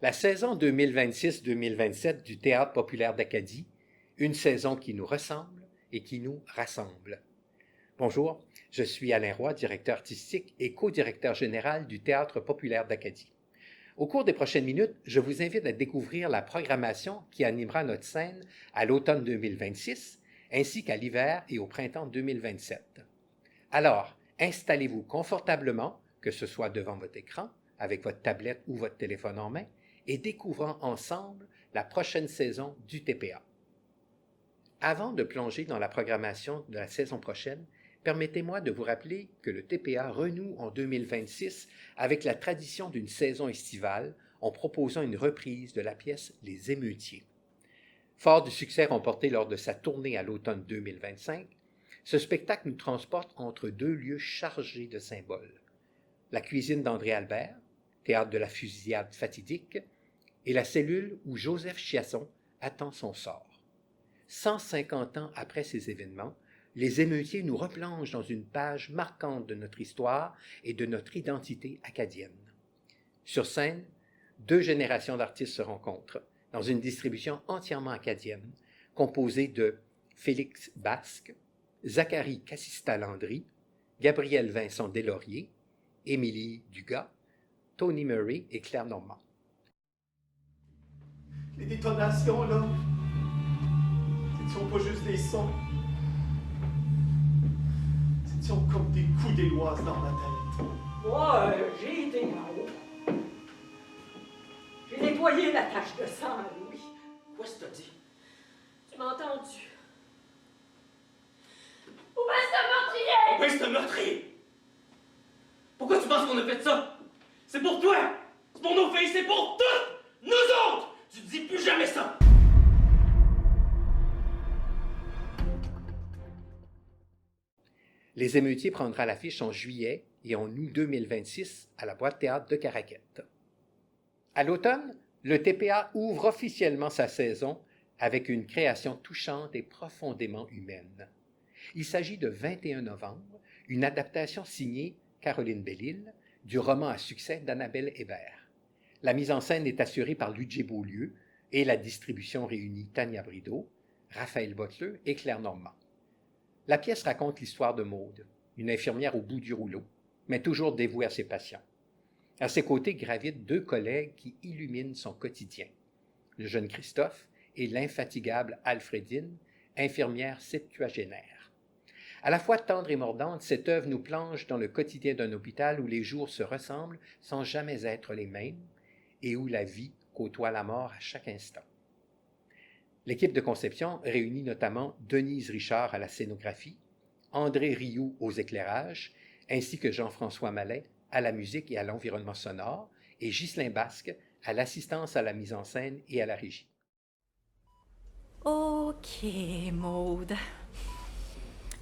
La saison 2026-2027 du Théâtre populaire d'Acadie, une saison qui nous ressemble et qui nous rassemble. Bonjour, je suis Alain Roy, directeur artistique et co-directeur général du Théâtre populaire d'Acadie. Au cours des prochaines minutes, je vous invite à découvrir la programmation qui animera notre scène à l'automne 2026, ainsi qu'à l'hiver et au printemps 2027. Alors, installez-vous confortablement, que ce soit devant votre écran, avec votre tablette ou votre téléphone en main, et découvrons ensemble la prochaine saison du TPA. Avant de plonger dans la programmation de la saison prochaine, permettez-moi de vous rappeler que le TPA renoue en 2026 avec la tradition d'une saison estivale en proposant une reprise de la pièce Les Émeutiers. Fort du succès remporté lors de sa tournée à l'automne 2025, ce spectacle nous transporte entre deux lieux chargés de symboles. La cuisine d'André Albert, théâtre de la fusillade fatidique, et la cellule où Joseph Chiasson attend son sort. 150 ans après ces événements, les émeutiers nous replongent dans une page marquante de notre histoire et de notre identité acadienne. Sur scène, deux générations d'artistes se rencontrent dans une distribution entièrement acadienne, composée de Félix Basque, Zachary Cassista-Landry, Gabriel Vincent Deslauriers, Émilie Dugas, Tony Murray et Claire Normand. Les détonations, là, ce ne sont pas juste des sons. Ce sont comme des coups d'éloise dans ma tête. Moi, j'ai été là-haut. J'ai nettoyé la tache de sang à Louis. Qu'est-ce que t'as dit? Tu m'as entendu? Où est-ce le meurtrier? Où est-ce le meurtrier? Pourquoi tu penses qu'on a fait ça? C'est pour toi! C'est pour nos filles! C'est pour toutes nous autres! Tu dis plus jamais ça! Les Émeutiers prendra l'affiche en juillet et en août 2026 à la Boîte Théâtre de Caraquette. À l'automne, le TPA ouvre officiellement sa saison avec une création touchante et profondément humaine. Il s'agit de 21 novembre, une adaptation signée Caroline Bellil du roman à succès d'Annabelle Hébert. La mise en scène est assurée par Ludger Beaulieu et la distribution réunit Tania Brideau, Raphaël Butler et Claire Normand. La pièce raconte l'histoire de Maude, une infirmière au bout du rouleau, mais toujours dévouée à ses patients. À ses côtés gravitent deux collègues qui illuminent son quotidien, le jeune Christophe et l'infatigable Alfredine, infirmière septuagénaire. À la fois tendre et mordante, cette œuvre nous plonge dans le quotidien d'un hôpital où les jours se ressemblent sans jamais être les mêmes et où la vie côtoie la mort à chaque instant. L'équipe de conception réunit notamment Denise Richard à la scénographie, André Rioux aux éclairages, ainsi que Jean-François Mallet à la musique et à l'environnement sonore, et Ghislain Basque à l'assistance à la mise en scène et à la régie. Ok, Maude.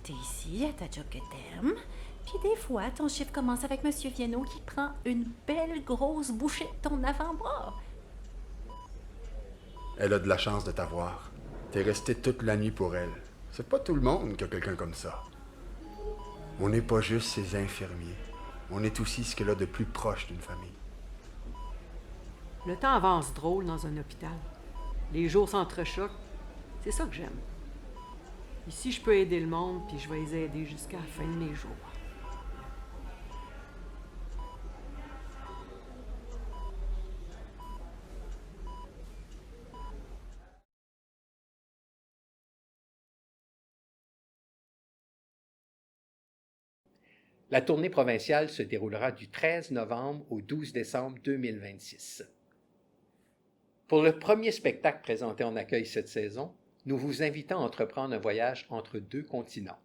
T'es ici à ta job que t'aimes, puis des fois, ton chiffre commence avec Monsieur Viennot qui prend une belle grosse bouchée de ton avant-bras. Elle a de la chance de t'avoir. T'es resté toute la nuit pour elle. C'est pas tout le monde qui a quelqu'un comme ça. On n'est pas juste ses infirmiers. On est aussi ce qu'elle a de plus proche d'une famille. Le temps avance drôle dans un hôpital. Les jours s'entrechoquent. C'est ça que j'aime. Ici, je peux aider le monde, puis je vais les aider jusqu'à la fin de mes jours. La tournée provinciale se déroulera du 13 novembre au 12 décembre 2026. Pour le premier spectacle présenté en accueil cette saison, nous vous invitons à entreprendre un voyage entre deux continents.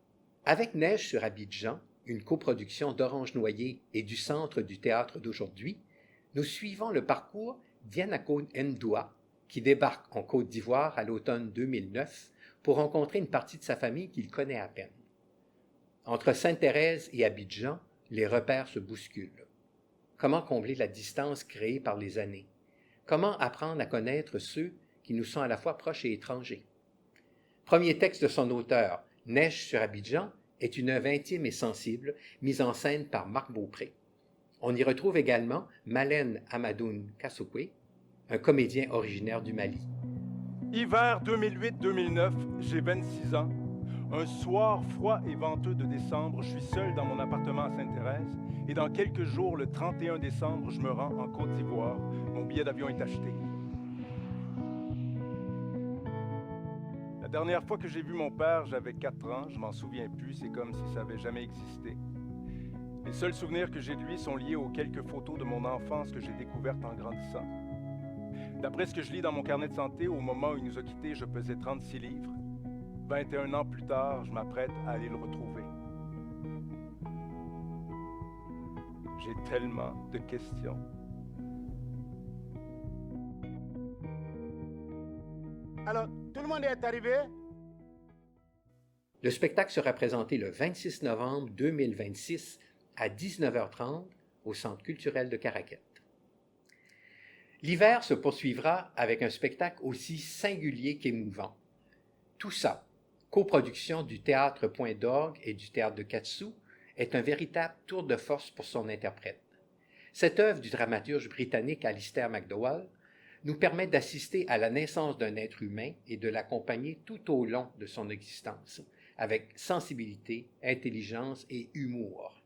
Avec Neige sur Abidjan, une coproduction d'Orange Noyer et du Centre du théâtre d'aujourd'hui, nous suivons le parcours d'Yanako Ndoua, qui débarque en Côte d'Ivoire à l'automne 2009 pour rencontrer une partie de sa famille qu'il connaît à peine. Entre Sainte-Thérèse et Abidjan, les repères se bousculent. Comment combler la distance créée par les années? Comment apprendre à connaître ceux qui nous sont à la fois proches et étrangers? Premier texte de son auteur, Neige sur Abidjan, est une œuvre intime et sensible, mise en scène par Marc Beaupré. On y retrouve également Malène Amadoun Kassokwe, un comédien originaire du Mali. Hiver 2008-2009, j'ai 26 ans. Un soir froid et venteux de décembre, je suis seul dans mon appartement à Sainte-Thérèse et dans quelques jours, le 31 décembre, je me rends en Côte d'Ivoire. Mon billet d'avion est acheté. La dernière fois que j'ai vu mon père, j'avais 4 ans, je m'en souviens plus, c'est comme si ça n'avait jamais existé. Les seuls souvenirs que j'ai de lui sont liés aux quelques photos de mon enfance que j'ai découvertes en grandissant. D'après ce que je lis dans mon carnet de santé, au moment où il nous a quittés, je pesais 36 livres. 21 ans plus tard, je m'apprête à aller le retrouver. J'ai tellement de questions. Alors, tout le monde est arrivé? Le spectacle sera présenté le 26 novembre 2026 à 19h30 au Centre culturel de Caraquette. L'hiver se poursuivra avec un spectacle aussi singulier qu'émouvant. Tout ça, coproduction du Théâtre Point d'Orgue et du Théâtre de Katsou, est un véritable tour de force pour son interprète. Cette œuvre du dramaturge britannique Alistair McDowall nous permet d'assister à la naissance d'un être humain et de l'accompagner tout au long de son existence, avec sensibilité, intelligence et humour.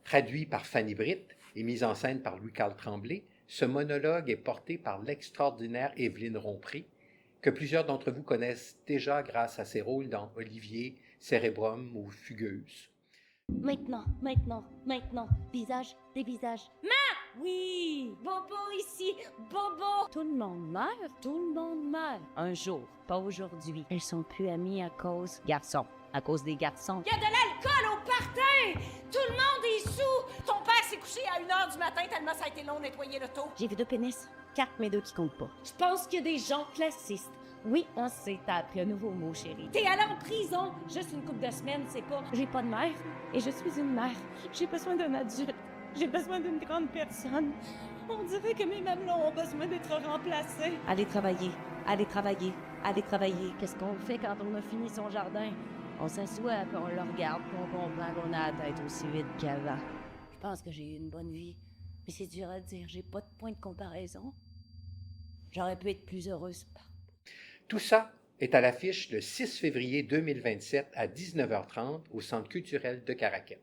Traduit par Fanny Britt et mis en scène par Louis-Carl Tremblay, ce monologue est porté par l'extraordinaire Évelyne Rompré, que plusieurs d'entre vous connaissent déjà grâce à ses rôles dans Olivier, Cérébrum ou Fugueuse. Maintenant, visage, des visages. Oui, Bobo ici, Bobo. Tout le monde meurt, Un jour, pas aujourd'hui. Elles sont plus amies à cause à cause des garçons. Il y a de l'alcool au party! Tout le monde est sous! Ton père s'est couché à 1h du matin tellement ça a été long de nettoyer l'auto. J'ai vu 2 pénis, 4 mais 2 qui comptent pas. Je pense qu'il y a des gens classistes. Oui, on sait, t'as appris un nouveau mot, chérie. T'es allé en prison juste une couple de semaines, c'est pas... J'ai pas de mère et je suis une mère. J'ai besoin d'un adulte. J'ai besoin d'une grande personne. On dirait que mes mamelons ont besoin d'être remplacés. Allez travailler. Qu'est-ce qu'on fait quand on a fini son jardin? On s'assoit, puis on le regarde, puis on comprend qu'on a la tête aussi vite qu'avant. Je pense que j'ai eu une bonne vie, mais c'est dur à dire, j'ai pas de point de comparaison. J'aurais pu être plus heureuse. Tout ça est à l'affiche le 6 février 2027 à 19h30 au Centre culturel de Caraquette.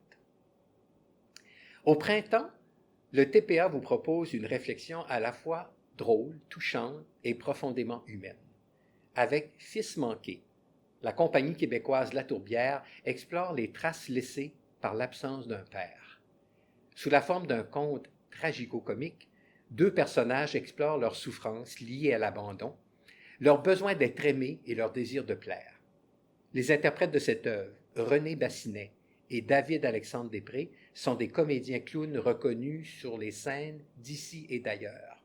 Au printemps, le TPA vous propose une réflexion à la fois drôle, touchante et profondément humaine. Avec Fils manqué, la compagnie québécoise La Tourbière explore les traces laissées par l'absence d'un père. Sous la forme d'un conte tragico-comique, 2 personnages explorent leurs souffrances liées à l'abandon, leur besoin d'être aimés et leur désir de plaire. Les interprètes de cette œuvre, René Bassinet et David-Alexandre Després, sont des comédiens clowns reconnus sur les scènes d'ici et d'ailleurs.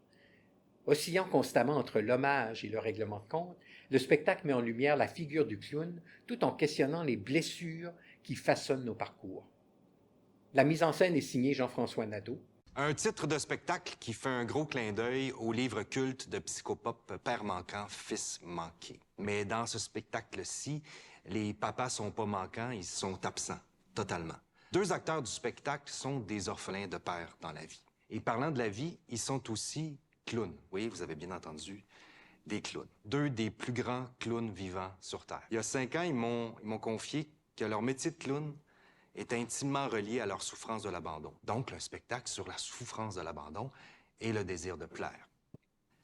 Oscillant constamment entre l'hommage et le règlement de compte, le spectacle met en lumière la figure du clown tout en questionnant les blessures qui façonnent nos parcours. La mise en scène est signée Jean-François Nadeau. Un titre de spectacle qui fait un gros clin d'œil au livre culte de psychopop Père manquant, Fils manqué. Mais dans ce spectacle-ci, les papas sont pas manquants, ils sont absents, totalement. 2 acteurs du spectacle sont des orphelins de père dans la vie. Et parlant de la vie, ils sont aussi clowns. Oui, vous avez bien entendu, des clowns. 2 des plus grands clowns vivants sur Terre. Il y a 5 ans, ils m'ont confié que leur métier de clown est intimement relié à leur souffrance de l'abandon. Donc, un spectacle sur la souffrance de l'abandon et le désir de plaire.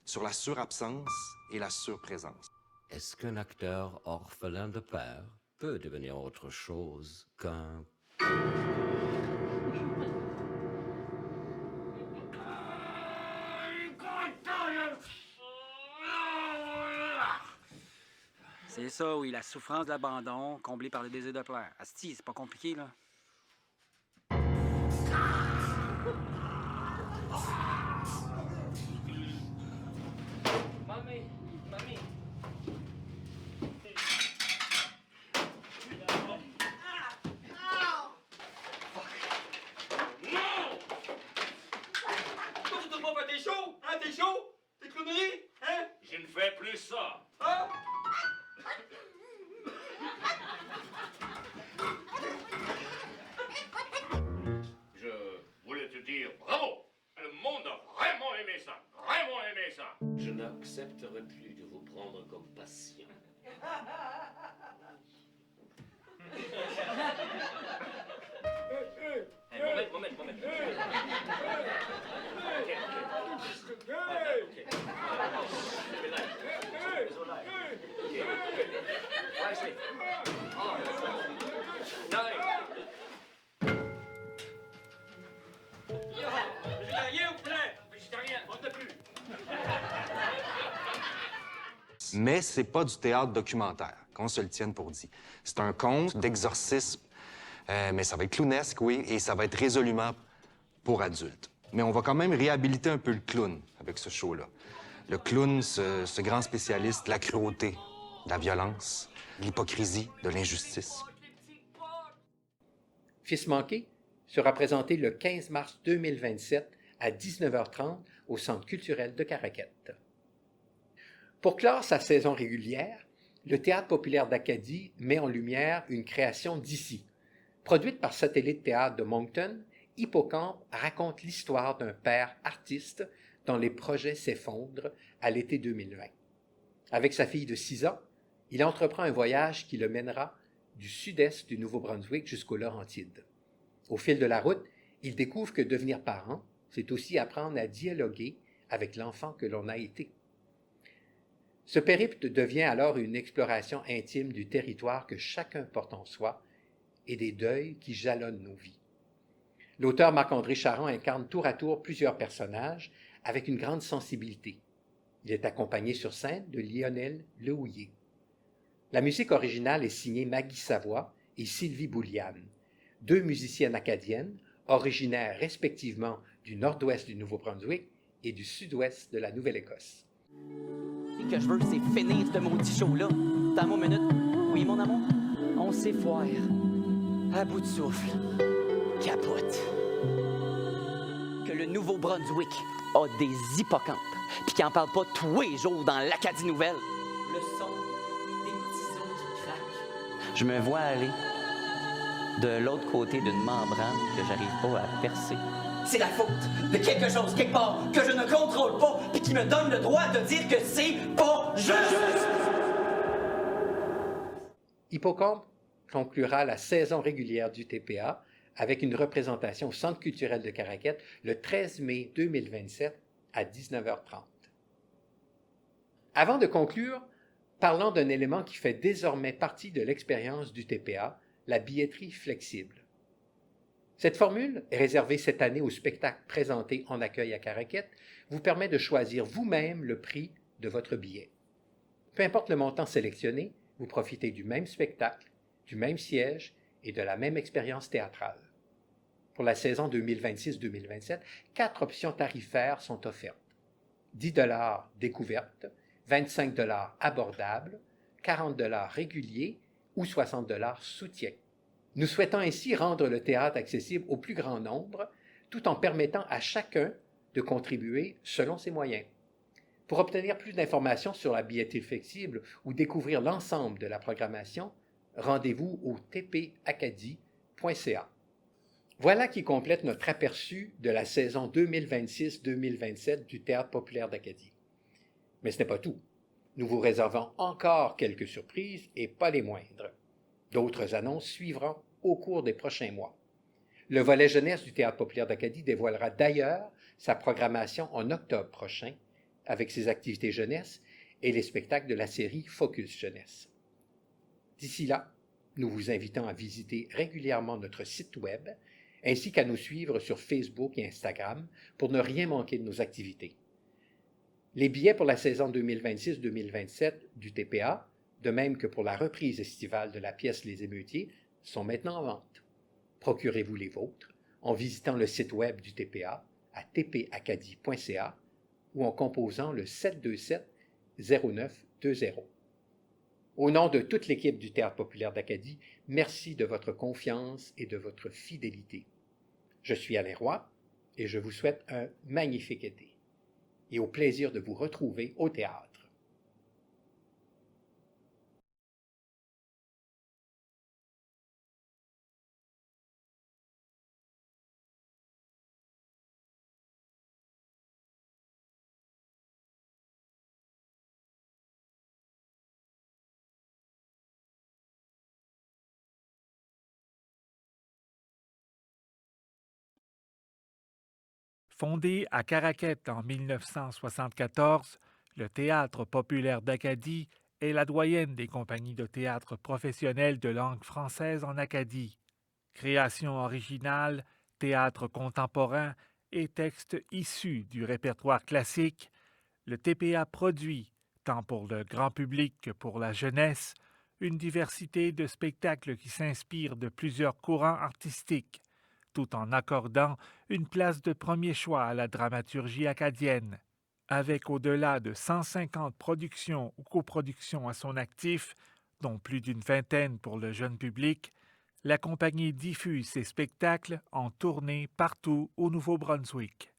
Sur la surabsence et la surprésence. Est-ce qu'un acteur orphelin de père peut devenir autre chose qu'un... C'est ça, oui, la souffrance de l'abandon, comblée par le désir de plaire. Asti, c'est pas compliqué, là. Mamie! Non! Pourquoi tu te pas faire tes shows? Hein, tes shows? Tes clowneries? Hein? Je ne fais plus ça. Hein? Je voulais te dire bravo! Le monde a vraiment aimé ça! Vraiment aimé ça. Je n'accepterai plus de vous prendre comme patient. Moment. Mais c'est pas du théâtre documentaire, qu'on se le tienne pour dit. C'est un conte d'exorcisme, mais ça va être clownesque, oui, et ça va être résolument pour adultes. Mais on va quand même réhabiliter un peu le clown avec ce show-là. Le clown, ce grand spécialiste de la cruauté, de la violence, de l'hypocrisie, de l'injustice. Fils manqué sera présenté le 15 mars 2027 à 19h30 au Centre culturel de Caraquette. Pour clore sa saison régulière, le Théâtre populaire d'Acadie met en lumière une création d'ici. Produite par Satellite Théâtre de Moncton, Hippocampe raconte l'histoire d'un père artiste dont les projets s'effondrent à l'été 2020. Avec sa fille de 6 ans, il entreprend un voyage qui le mènera du sud-est du Nouveau-Brunswick jusqu'aux Laurentides. Au fil de la route, il découvre que devenir parent, c'est aussi apprendre à dialoguer avec l'enfant que l'on a été. Ce périple devient alors une exploration intime du territoire que chacun porte en soi et des deuils qui jalonnent nos vies. L'auteur Marc-André Charron incarne tour à tour plusieurs personnages avec une grande sensibilité. Il est accompagné sur scène de Lionel Lehouillier. La musique originale est signée Maggie Savoie et Sylvie Bouliane, deux musiciennes acadiennes originaires respectivement du nord-ouest du Nouveau-Brunswick et du sud-ouest de la Nouvelle-Écosse. Ce que je veux, c'est finir ce maudit show-là. Dans une minute. Oui, mon amour? On s'effoire. À bout de souffle. Capote. Que le Nouveau-Brunswick a des hippocampes, puis qu'il n'en parle pas tous les jours dans l'Acadie Nouvelle. Le son des petits os qui craquent. Je me vois aller de l'autre côté d'une membrane que j'arrive pas à percer. C'est la faute de quelque chose, quelque part, que je ne contrôle pas, puis qui me donne le droit de dire que c'est pas juste! Hippocampe conclura la saison régulière du TPA avec une représentation au Centre culturel de Caraquette le 13 mai 2027 à 19h30. Avant de conclure, parlons d'un élément qui fait désormais partie de l'expérience du TPA, la billetterie flexible. Cette formule, réservée cette année aux spectacles présentés en accueil à Caraquette, vous permet de choisir vous-même le prix de votre billet. Peu importe le montant sélectionné, vous profitez du même spectacle, du même siège et de la même expérience théâtrale. Pour la saison 2026-2027, 4 options tarifaires sont offertes. 10 $ découverte, 25 $ abordable, 40 $ régulier ou 60 $ soutien. Nous souhaitons ainsi rendre le théâtre accessible au plus grand nombre, tout en permettant à chacun de contribuer selon ses moyens. Pour obtenir plus d'informations sur la billetterie flexible ou découvrir l'ensemble de la programmation, rendez-vous au tpacadie.ca. Voilà qui complète notre aperçu de la saison 2026-2027 du Théâtre populaire d'Acadie. Mais ce n'est pas tout. Nous vous réservons encore quelques surprises et pas les moindres. D'autres annonces suivront au cours des prochains mois. Le volet jeunesse du Théâtre populaire d'Acadie dévoilera d'ailleurs sa programmation en octobre prochain avec ses activités jeunesse et les spectacles de la série Focus Jeunesse. D'ici là, nous vous invitons à visiter régulièrement notre site web ainsi qu'à nous suivre sur Facebook et Instagram pour ne rien manquer de nos activités. Les billets pour la saison 2026-2027 du TPA, de même que pour la reprise estivale de la pièce Les Émeutiers, sont maintenant en vente. Procurez-vous les vôtres en visitant le site web du TPA à tpacadie.ca ou en composant le 727-0920. Au nom de toute l'équipe du Théâtre populaire d'Acadie, merci de votre confiance et de votre fidélité. Je suis Alain Roy et je vous souhaite un magnifique été et au plaisir de vous retrouver au théâtre. Fondé à Caraquette en 1974, le Théâtre populaire d'Acadie est la doyenne des compagnies de théâtre professionnelles de langue française en Acadie. Création originale, théâtre contemporain et textes issus du répertoire classique, le TPA produit, tant pour le grand public que pour la jeunesse, une diversité de spectacles qui s'inspirent de plusieurs courants artistiques, tout en accordant une place de premier choix à la dramaturgie acadienne. Avec au-delà de 150 productions ou coproductions à son actif, dont plus d'une vingtaine pour le jeune public, la compagnie diffuse ses spectacles en tournée partout au Nouveau-Brunswick.